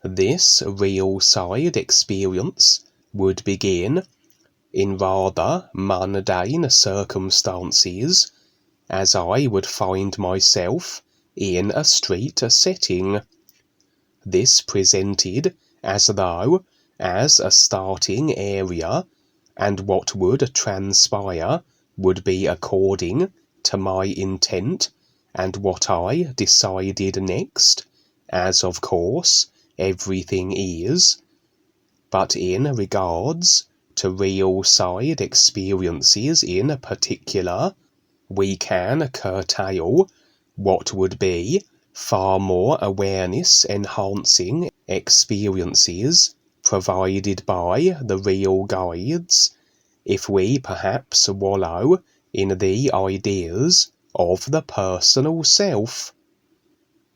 This real-side experience would begin in rather mundane circumstances, as I would find myself in a street setting. This presented as though as a starting area, and what would transpire would be according to my intent and what I decided next, as of course everything is. But in regards to real-side experiences in particular, we can curtail what would be far more awareness-enhancing experiences provided by the real guides if we perhaps wallow in the ideas of the personal self.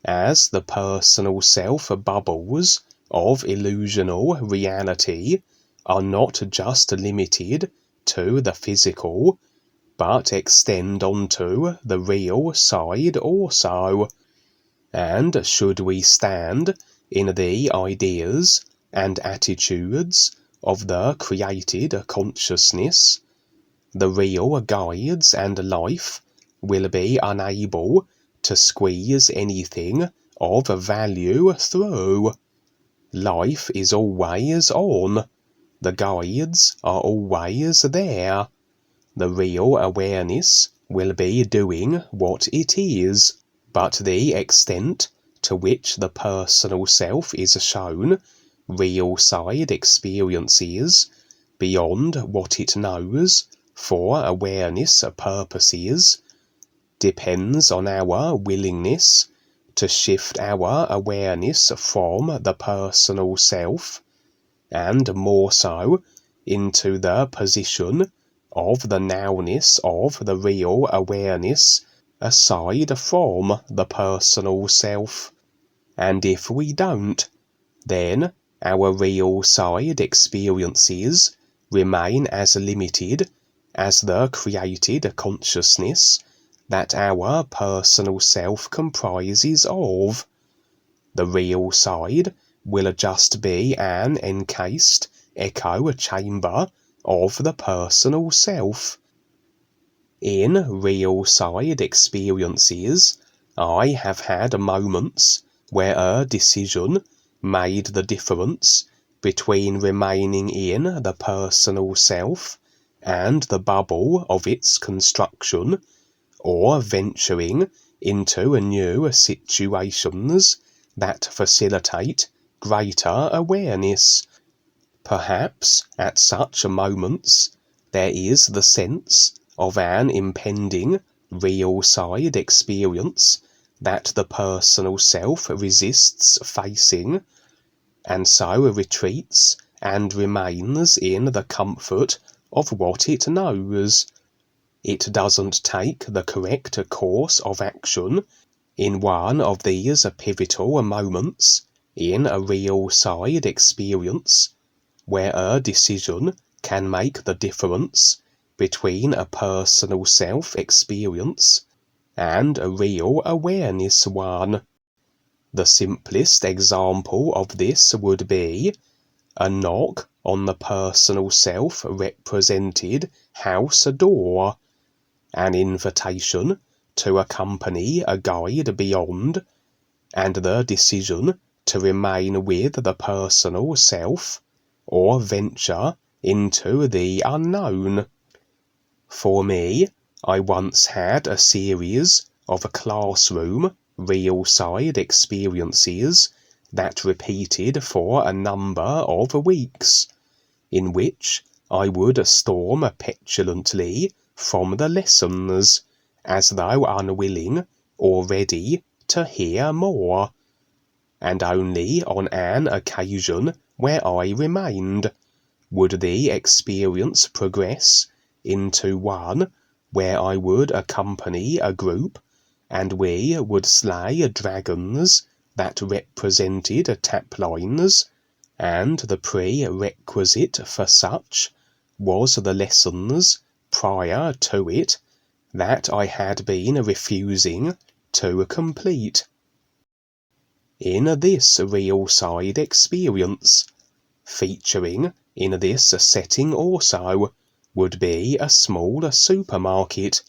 As the personal self bubbles of illusional reality are not just limited to the physical, but extend onto the real side also. And should we stand in the ideas and attitudes of the created consciousness, the real guides and life will be unable to squeeze anything of value through. Life is always on. The guides are always there. The real awareness will be doing what it is, but the extent to which the personal self is shown real-side experiences beyond what it knows for awareness purposes depends on our willingness to shift our awareness from the personal self, and more so into the position of the nowness of the real awareness aside from the personal self. And if we don't, then our real side experiences remain as limited as the created consciousness that our personal self comprises of. The real side will just be an encased echo chamber of the personal self. In real side experiences, I have had moments where a decision made the difference between remaining in the personal self and the bubble of its construction, or venturing into new situations that facilitate greater awareness. Perhaps at such moments there is the sense of an impending real side experience that the personal self resists facing, and so retreats and remains in the comfort of what it knows. It doesn't take the correct course of action in one of these pivotal moments in a real side experience, where a decision can make the difference between a personal self experience and a real awareness one. The simplest example of this would be a knock on the personal self represented house door, an invitation to accompany a guide beyond, and the decision to remain with the personal self or venture into the unknown. For me, I once had a series of classroom real-side experiences that repeated for a number of weeks, in which I would storm petulantly from the lessons, as though unwilling or ready to hear more, and only on an occasion where I remained would the experience progress into one where I would accompany a group and we would slay dragons that represented tap lines, and the prerequisite for such was the lessons prior to it that I had been refusing to complete. in this real side experience, featuring in this setting also, would be a small supermarket,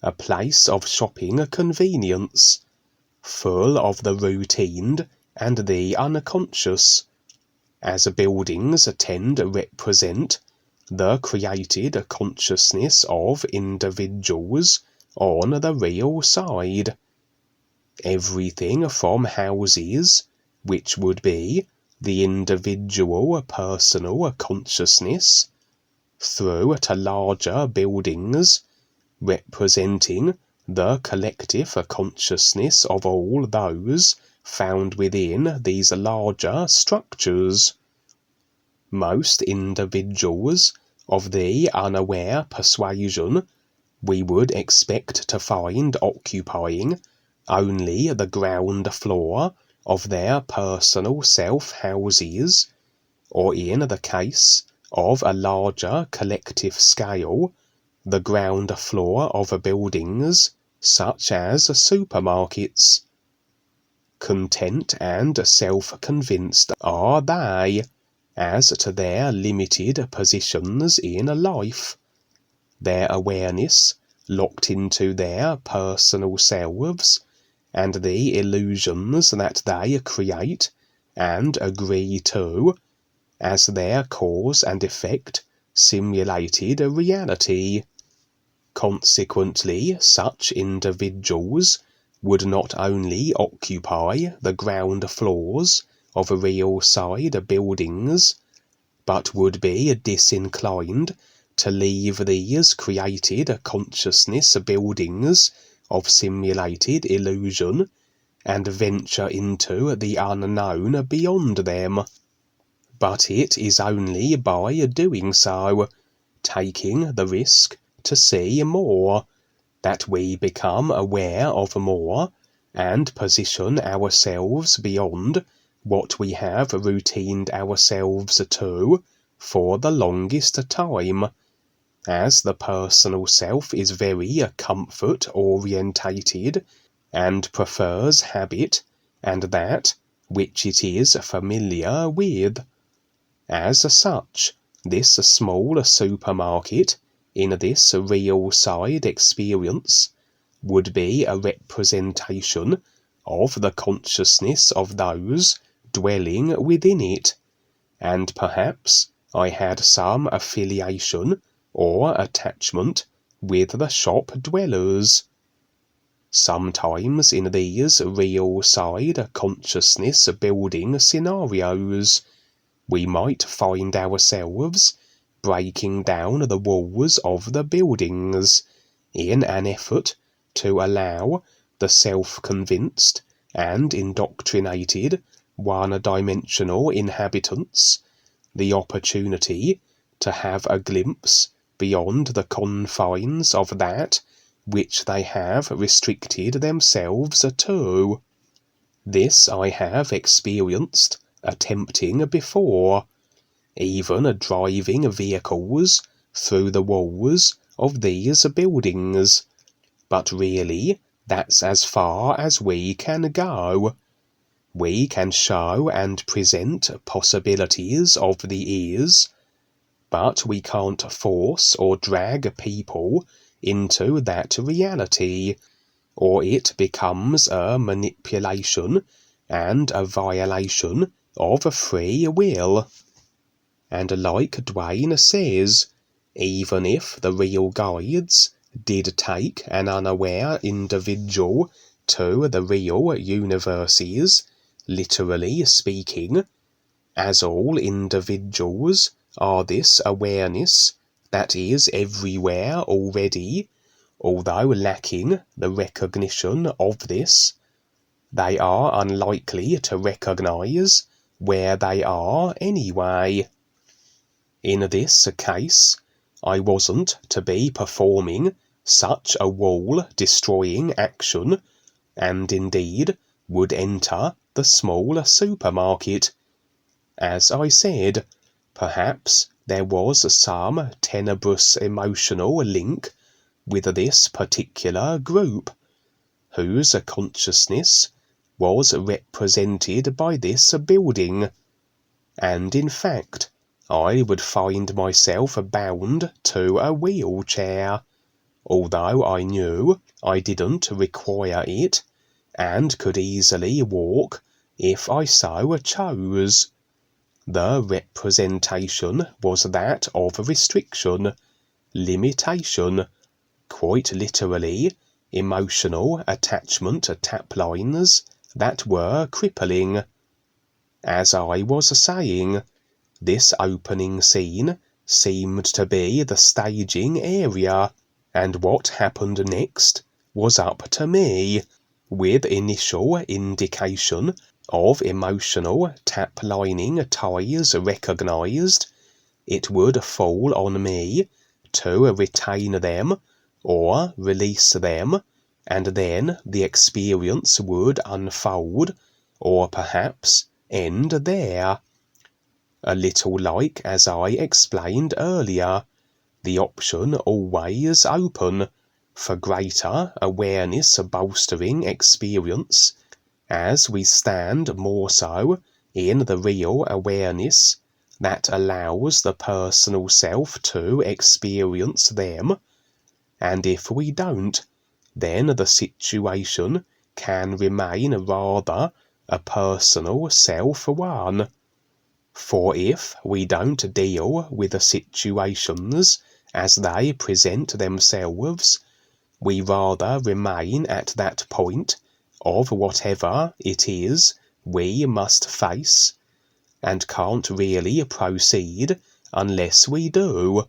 a place of shopping convenience, full of the routine and the unconscious, as buildings tend to represent the created consciousness of individuals on the real side. Everything from houses, which would be the individual personal consciousness, through to larger buildings, representing the collective consciousness of all those found within these larger structures. Most individuals of the unaware persuasion we would expect to find occupying only the ground floor of their personal self-houses, or in the case of a larger collective scale, the ground floor of buildings such as supermarkets. Content and self-convinced are they as to their limited positions in life, their awareness locked into their personal selves, and the illusions that they create and agree to as their cause and effect simulated reality. Consequently, such individuals would not only occupy the ground floors of real side buildings, but would be disinclined to leave these created consciousness buildings of simulated illusion and venture into the unknown beyond them. But it is only by doing so, taking the risk to see more, that we become aware of more and position ourselves beyond what we have routined ourselves to for the longest time, as the personal self is very comfort-orientated and prefers habit and that which it is familiar with. As such, this small supermarket in this real side experience would be a representation of the consciousness of those dwelling within it, and perhaps I had some affiliation or attachment with the shop dwellers. Sometimes in these real side consciousness building scenarios, we might find ourselves breaking down the walls of the buildings in an effort to allow the self-convinced and indoctrinated one-dimensional inhabitants the opportunity to have a glimpse beyond the confines of that which they have restricted themselves to. This I have experienced attempting before, even driving vehicles through the walls of these buildings, but really that's as far as we can go. We can show and present possibilities of the ears, but we can't force or drag people into that reality, or it becomes a manipulation and a violation of free will. And like Dwayne says, even if the real guides did take an unaware individual to the real universes, literally speaking, as all individuals are this awareness that is everywhere already, although lacking the recognition of this, they are unlikely to recognize where they are anyway. In this case, I wasn't to be performing such a wall-destroying action, and indeed would enter the small supermarket. As I said, perhaps there was some tenebrous emotional link with this particular group, whose consciousness was represented by this building, and in fact I would find myself bound to a wheelchair, although I knew I didn't require it, and could easily walk if I so chose. The representation was that of restriction, limitation, quite literally emotional attachment tap lines that were crippling. As I was saying, this opening scene seemed to be the staging area, and what happened next was up to me. With initial indication of emotional tap-lining ties recognized, it would fall on me to retain them or release them, and then the experience would unfold, or perhaps end there. A little like as I explained earlier, the option always open for greater awareness bolstering experience as we stand more so in the real awareness that allows the personal self to experience them, and if we don't, then the situation can remain rather a personal self one. For if we don't deal with the situations as they present themselves, we rather remain at that point of whatever it is we must face, and can't really proceed unless we do.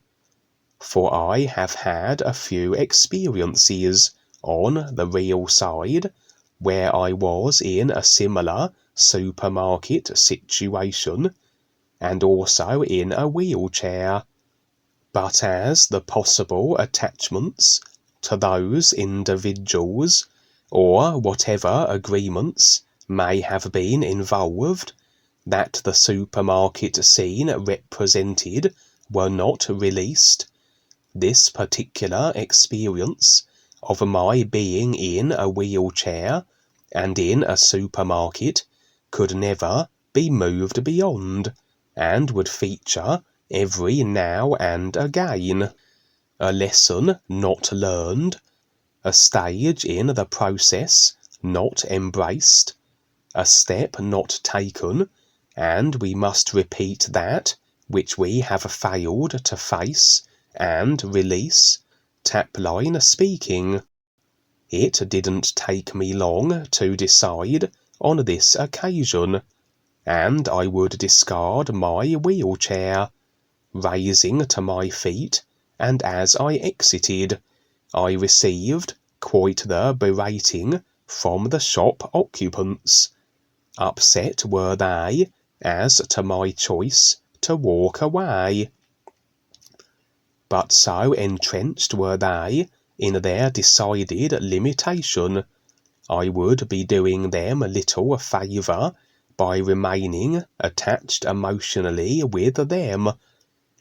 For I have had a few experiences on the real side where I was in a similar supermarket situation, and also in a wheelchair, but as the possible attachments to those individuals, or whatever agreements may have been involved, that the supermarket scene represented were not released, this particular experience of my being in a wheelchair and in a supermarket could never be moved beyond, and would feature every now and again. A lesson not learned, a stage in the process not embraced, a step not taken, and we must repeat that which we have failed to face and release, tap-line speaking. It didn't take me long to decide on this occasion, and I would discard my wheelchair, raising to my feet, and as I exited, I received quite the berating from the shop occupants. Upset were they as to my choice to walk away, but so entrenched were they in their decided limitation, I would be doing them little favour by remaining attached emotionally with them,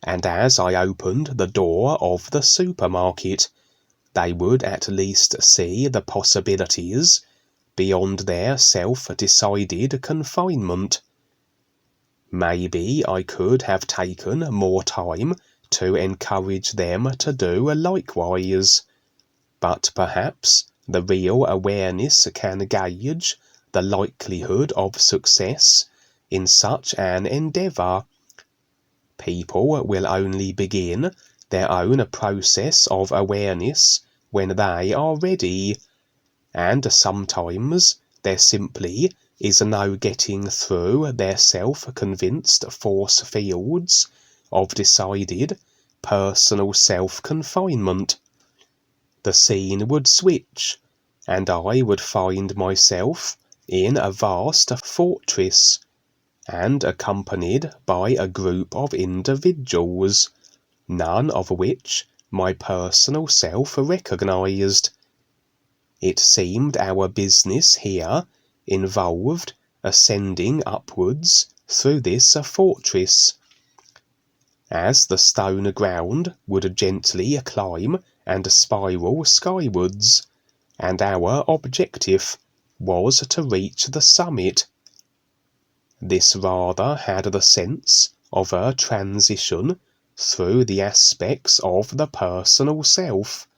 and as I opened the door of the supermarket, they would at least see the possibilities beyond their self-decided confinement. Maybe I could have taken more time to encourage them to do likewise, but perhaps the real awareness can gauge the likelihood of success in such an endeavour. People will only begin their own process of awareness when they are ready, and sometimes there simply is no getting through their self-convinced force fields of decided personal self-confinement. The scene would switch, and I would find myself in a vast fortress, and accompanied by a group of individuals, none of which my personal self recognized. It seemed our business here involved ascending upwards through this fortress, as the stone ground would gently climb and spiral skywards, and our objective was to reach the summit. This rather had the sense of a transition through the aspects of the personal self,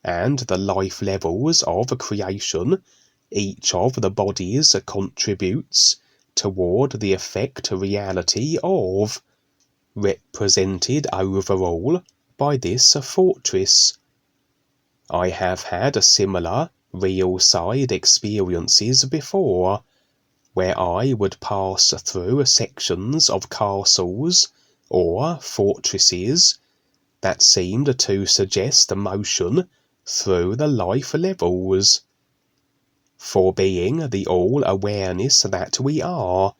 and the life levels of creation each of the bodies contributes toward the effect reality of, represented overall by this fortress. I have had similar real-side experiences before, where I would pass through sections of castles or fortresses that seemed to suggest motion through the life levels. For being the all-awareness that we are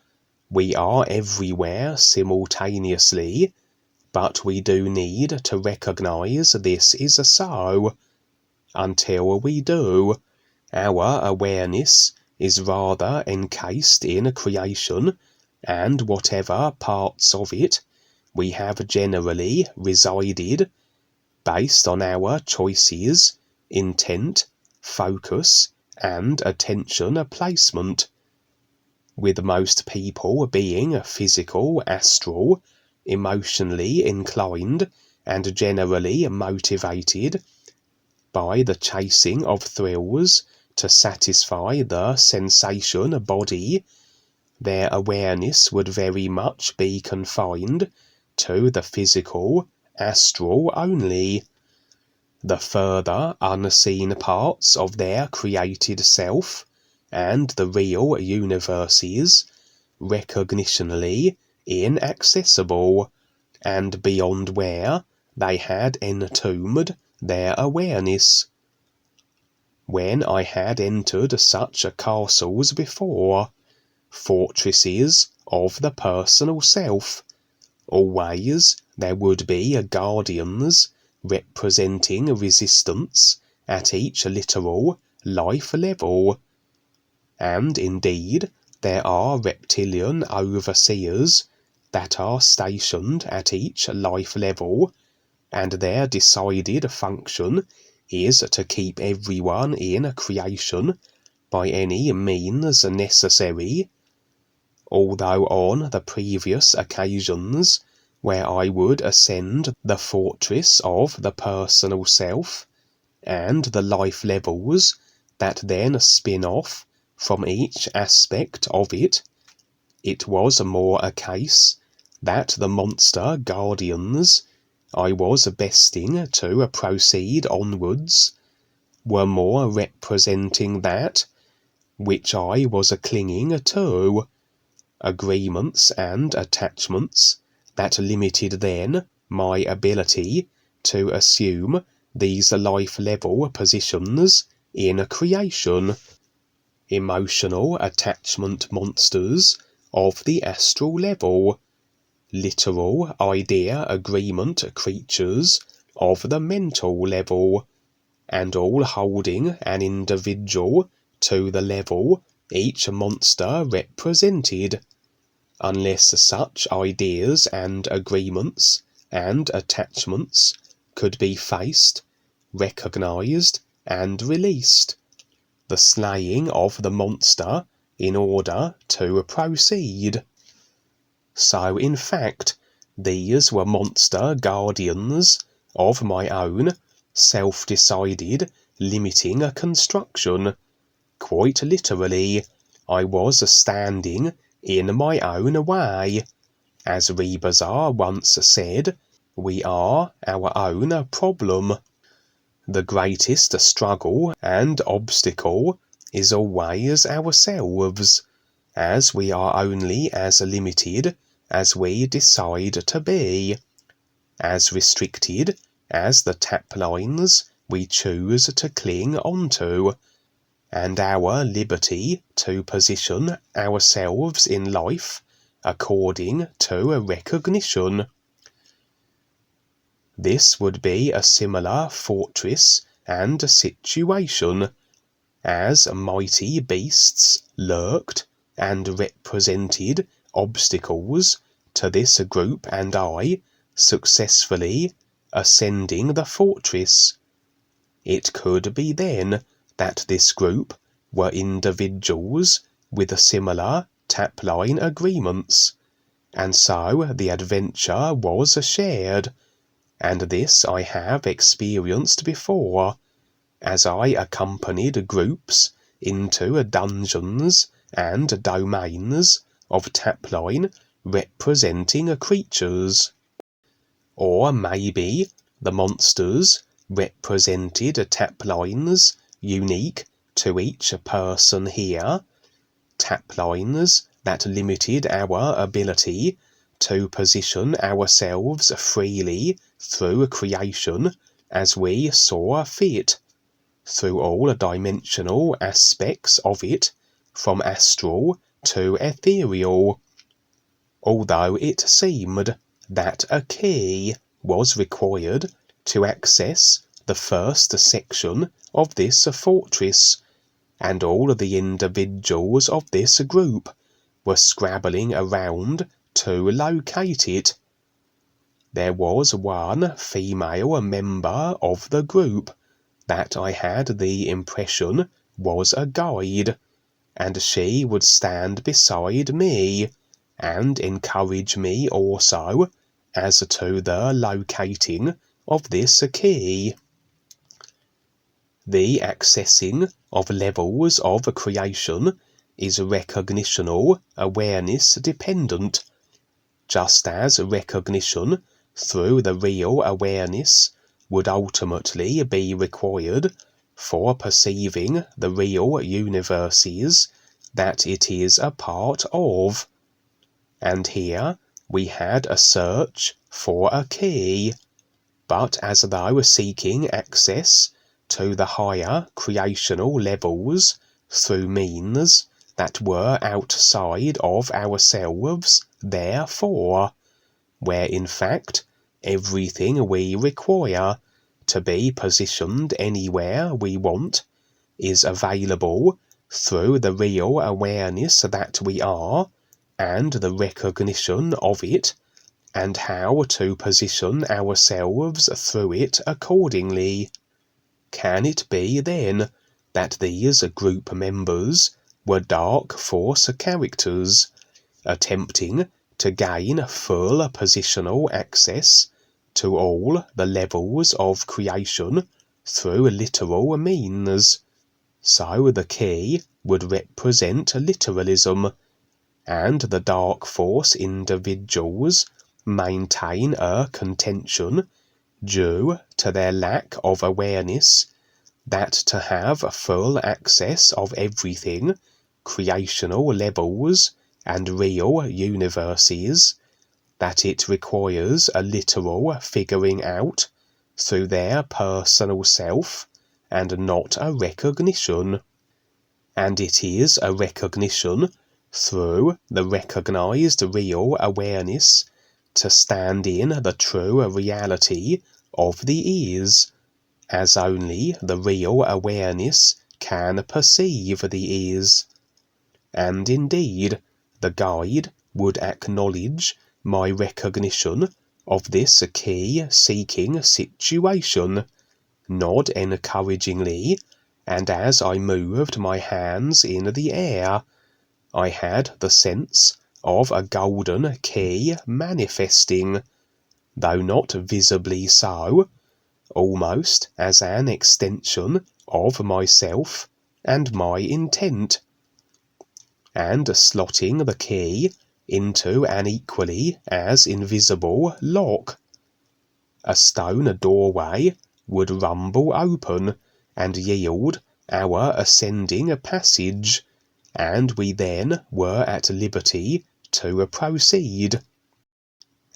everywhere simultaneously, but we do need to recognize this is so. Until we do, our awareness is rather encased in creation, and whatever parts of it we have generally resided, based on our choices, intent, focus, and attention placement, with most people being physical, astral, emotionally inclined, and generally motivated by the chasing of thrills to satisfy the sensation body. Their awareness would very much be confined to the physical, astral only. The further unseen parts of their created self, and the real universes, recognitionally inaccessible, and beyond where they had entombed their awareness. When I had entered such castles before, fortresses of the personal self, always there would be guardians representing resistance at each literal life level, and indeed there are reptilian overseers that are stationed at each life level, and their decided function is to keep everyone in creation by any means necessary. Although on the previous occasions where I would ascend the fortress of the personal self, and the life levels that then spin off from each aspect of it, it was more a case that the monster guardians I was besting to proceed onwards were more representing that which I was clinging to, agreements and attachments that limited then my ability to assume these life level positions in creation. Emotional attachment monsters of the astral level, literal idea agreement creatures of the mental level, and all holding an individual to the level each monster represented, unless such ideas and agreements and attachments could be faced, recognized, and released. The slaying of the monster in order to proceed. So in fact, these were monster guardians of my own self-decided limiting construction. Quite literally, I was standing in my own way. As Rebazar once said, we are our own problem. The greatest struggle and obstacle is always ourselves, as we are only as limited as we decide to be, as restricted as the tap lines we choose to cling onto, and our liberty to position ourselves in life according to recognition. This would be a similar fortress and situation, as mighty beasts lurked and represented obstacles to this group and I successfully ascending the fortress. It could be then that this group were individuals with similar tap-line agreements, and so the adventure was shared, and this I have experienced before, as I accompanied groups into dungeons and domains of tap-line representing creatures. Or maybe the monsters represented tap-lines unique to each person here, tap-lines that limited our ability to position ourselves freely through creation as we saw fit, through all dimensional aspects of it, from astral to ethereal, although it seemed that a key was required to access the first section of this fortress, and all the individuals of this group were scrabbling around to locate it. There was one female member of the group that I had the impression was a guide, and she would stand beside me and encourage me also as to the locating of this key. The accessing of levels of creation is recognitional awareness dependent, just as recognition through the real awareness would ultimately be required for perceiving the real universes that it is a part of. And here we had a search for a key, but as though seeking access to the higher creational levels through means that were outside of ourselves, therefore, where in fact everything we require to be positioned anywhere we want is available through the real awareness that we are, and the recognition of it, and how to position ourselves through it accordingly. Can it be then that these group members were dark force characters, attempting to gain full positional access to all the levels of creation through literal means? So the key would represent literalism, and the dark force individuals maintain a contention due to their lack of awareness that to have full access of everything, creational levels and real universes, that it requires a literal figuring out through their personal self and not a recognition. And it is a recognition through the recognized real awareness to stand in the true reality of the is, as only the real awareness can perceive the is. And indeed, the guide would acknowledge my recognition of this key-seeking situation, nod encouragingly, and as I moved my hands in the air, I had the sense of a golden key manifesting, though not visibly so, almost as an extension of myself and my intent, and slotting the key into an equally as invisible lock. A stone doorway would rumble open and yield our ascending passage, and we then were at liberty to proceed.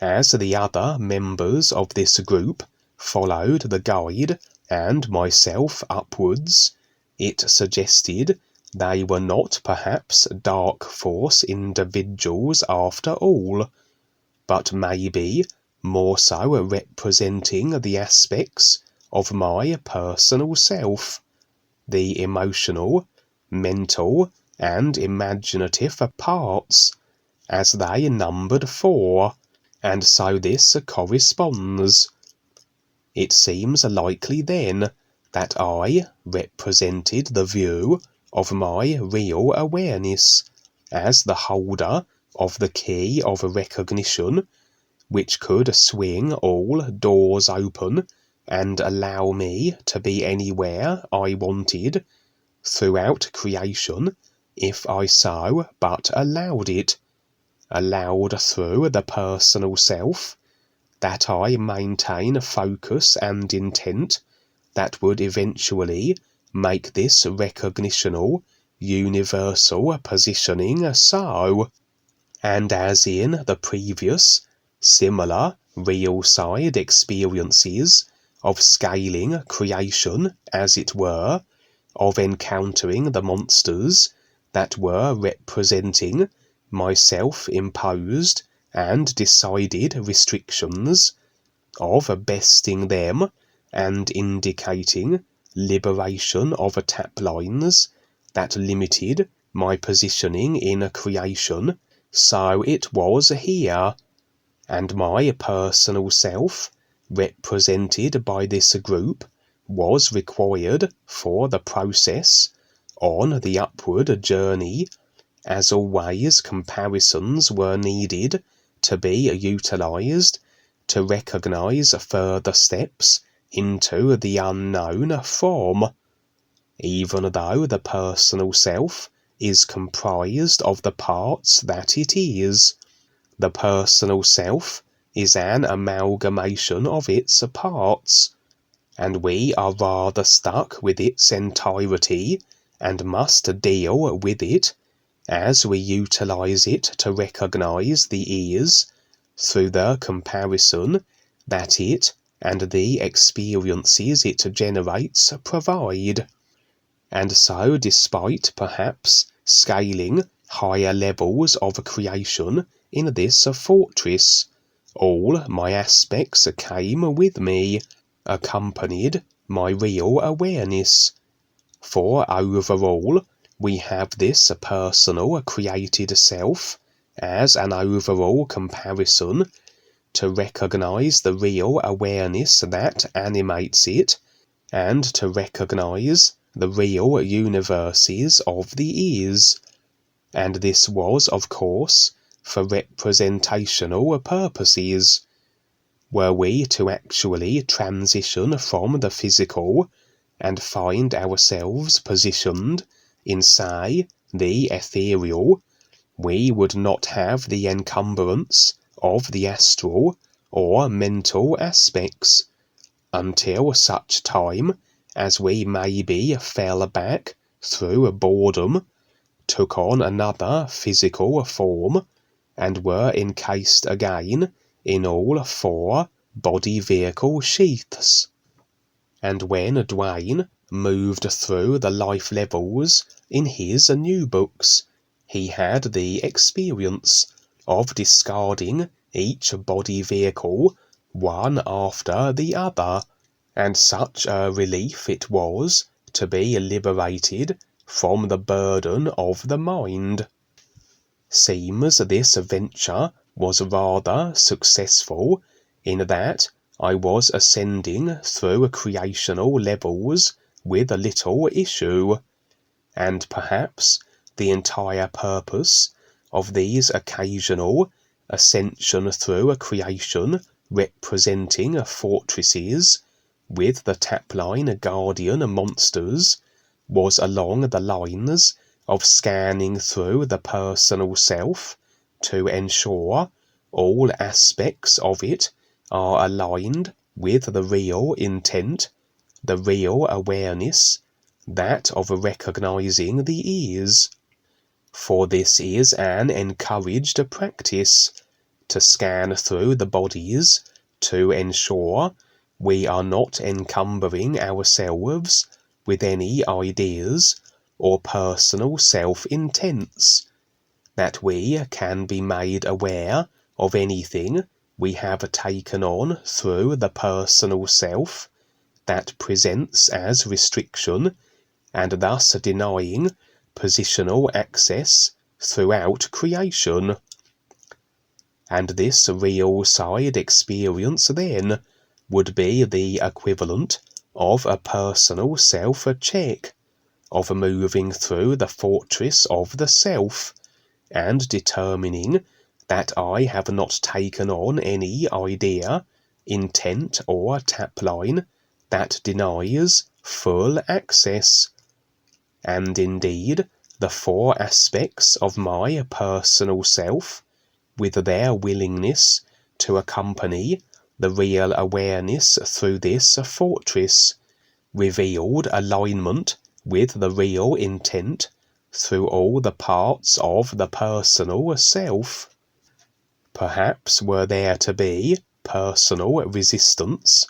As the other members of this group followed the guide and myself upwards, it suggested they were not perhaps dark force individuals after all, but maybe more so representing the aspects of my personal self, the emotional, mental, and imaginative parts, as they numbered 4, and so this corresponds. It seems likely then that I represented the view of my real awareness as the holder of the key of recognition, which could swing all doors open and allow me to be anywhere I wanted throughout creation if I so but allowed it, allowed through the personal self, that I maintain focus and intent that would eventually make this recognitional, universal positioning so. And as in the previous, similar, real-side experiences of scaling creation, as it were, of encountering the monsters that were representing my self-imposed and decided restrictions, of besting them and indicating liberation of tap lines that limited my positioning in creation, so it was here, and my personal self, represented by this group, was required for the process on the upward journey. As always, comparisons were needed to be utilized to recognize further steps into the unknown from, even though the personal self is comprised of the parts that it is. The personal self is an amalgamation of its parts, and we are rather stuck with its entirety and must deal with it as we utilize it to recognize the ears through the comparison that it and the experiences it generates provide. And so, despite perhaps scaling higher levels of creation in this fortress, all my aspects came with me, accompanied my real awareness. For overall, we have this personal created self as an overall comparison to recognize the real awareness that animates it, and to recognize the real universes of the ears. And this was, of course, for representational purposes. Were we to actually transition from the physical and find ourselves positioned in, say, the ethereal, we would not have the encumbrance of the astral or mental aspects, until such time as we maybe fell back through boredom, took on another physical form, and were encased again in all 4 body-vehicle sheaths. And when Dwayne moved through the life levels in his new books, he had the experience of discarding each body vehicle one after the other, and such a relief it was to be liberated from the burden of the mind. Seems this venture was rather successful, in that I was ascending through creational levels with little issue, and perhaps the entire purpose of these occasional ascension through creation representing fortresses with the tapline guardian monsters was along the lines of scanning through the personal self to ensure all aspects of it are aligned with the real intent, the real awareness, that of recognizing the ears. For this is an encouraged practice, to scan through the bodies to ensure we are not encumbering ourselves with any ideas or personal self-intents, that we can be made aware of anything we have taken on through the personal self that presents as restriction, and thus denying positional access throughout creation. And this real side experience then would be the equivalent of a personal self-check, of moving through the fortress of the self, and determining that I have not taken on any idea, intent, or tapline that denies full access. And indeed, the four aspects of my personal self, with their willingness to accompany the real awareness through this fortress, revealed alignment with the real intent through all the parts of the personal self. Perhaps were there to be personal resistance,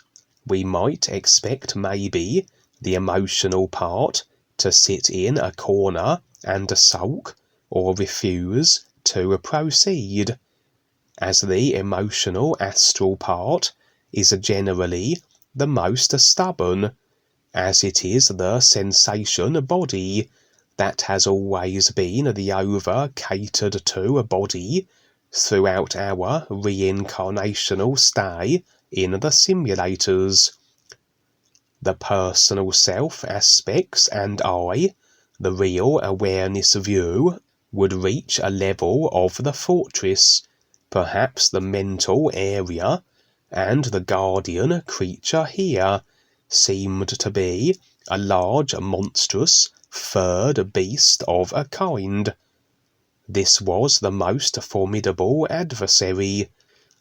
we might expect maybe the emotional part to sit in a corner and sulk or refuse to proceed, as the emotional astral part is generally the most stubborn, as it is the sensation body that has always been the over-catered to body throughout our reincarnational stay in the simulators. The personal self aspects and I, the real awareness view, would reach a level of the fortress, perhaps the mental area, and the guardian creature here seemed to be a large monstrous furred beast of a kind. This was the most formidable adversary.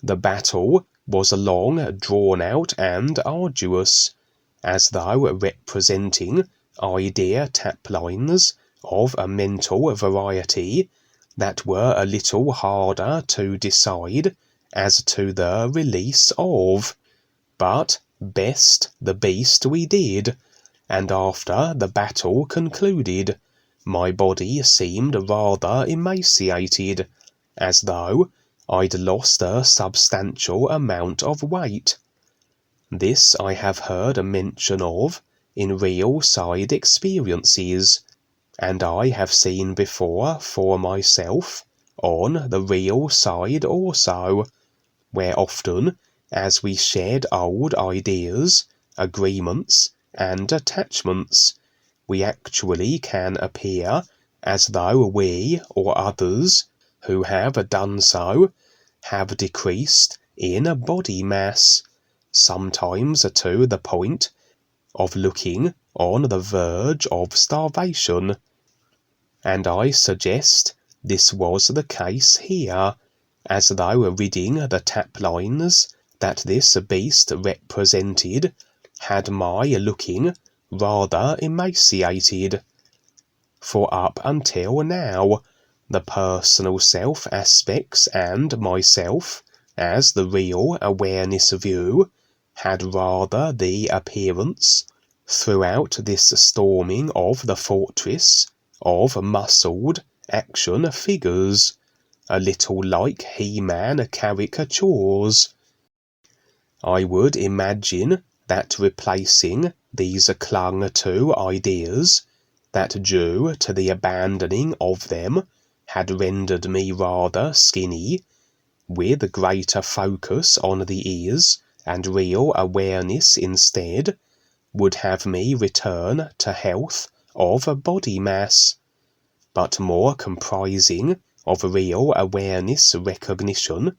The battle was long, drawn out, and arduous, as though representing idea taplines of a mental variety that were a little harder to decide as to the release of. But best the beast we did, and after the battle concluded, my body seemed rather emaciated, as though I'd lost a substantial amount of weight. This I have heard a mention of in real side experiences, and I have seen before for myself on the real side also, where often, as we shed old ideas, agreements, and attachments, we actually can appear as though we or others who have done so have decreased in body mass, sometimes to the point of looking on the verge of starvation. And I suggest this was the case here, as though reading the taplines that this beast represented had my looking rather emaciated. For up until now, the personal self aspects and myself, as the real awareness view, had rather the appearance, throughout this storming of the fortress, of muscled action figures, a little like He-Man caricatures. I would imagine that replacing these clung-to ideas that due to the abandoning of them had rendered me rather skinny, with greater focus on the ears and real awareness instead, would have me return to health of body mass, but more comprising of real awareness recognition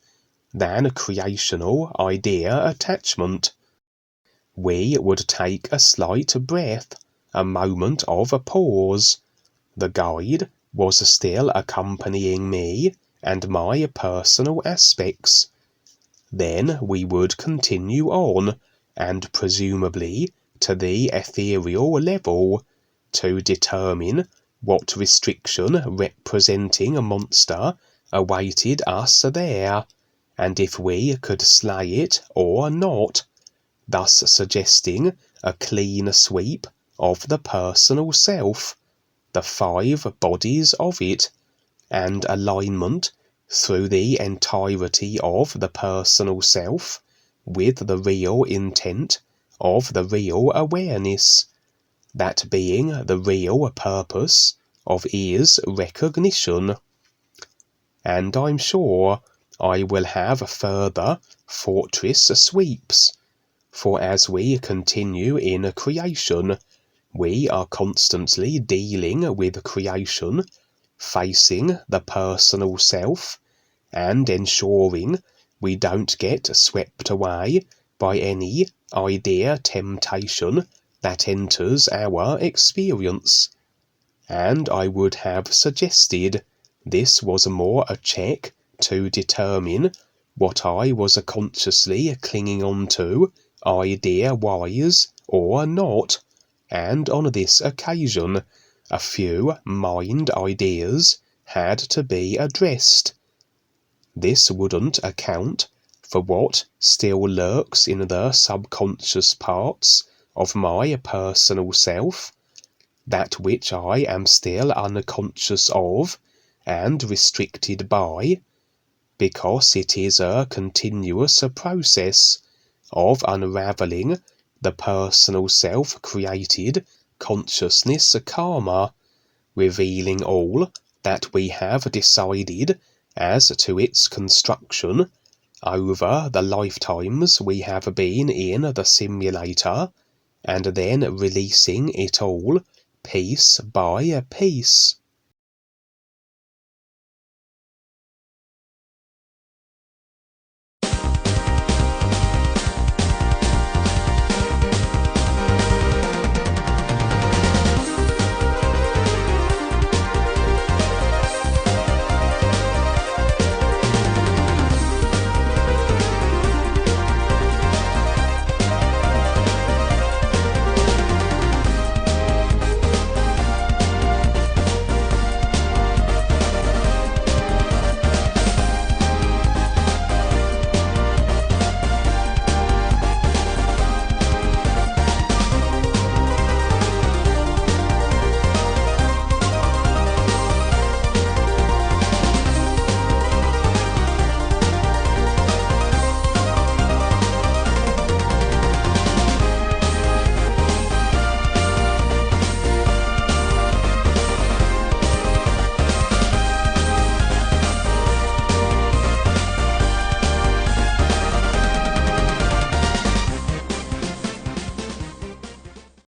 than creational idea attachment. We would take a slight breath, a moment of a pause. The guide was still accompanying me and my personal aspects. Then we would continue on, and presumably to the ethereal level, to determine what restriction representing a monster awaited us there, and if we could slay it or not, thus suggesting a clean sweep of the personal self, the 5 bodies of it, and alignment through the entirety of the personal self with the real intent of the real awareness, that being the real purpose of is recognition. And I'm sure I will have further fortress sweeps, for as we continue in creation, We are constantly dealing with creation, facing the personal self, and ensuring we don't get swept away by any idea temptation that enters our experience. And I would have suggested this was more a check to determine what I was consciously clinging on to, idea-wise or not, and on this occasion a few mind ideas had to be addressed. This wouldn't account for what still lurks in the subconscious parts of my personal self, that which I am still unconscious of and restricted by, because it is a continuous process of unravelling the personal self-created consciousness karma, revealing all that we have decided as to its construction over the lifetimes we have been in the simulator, and then releasing it all piece by piece.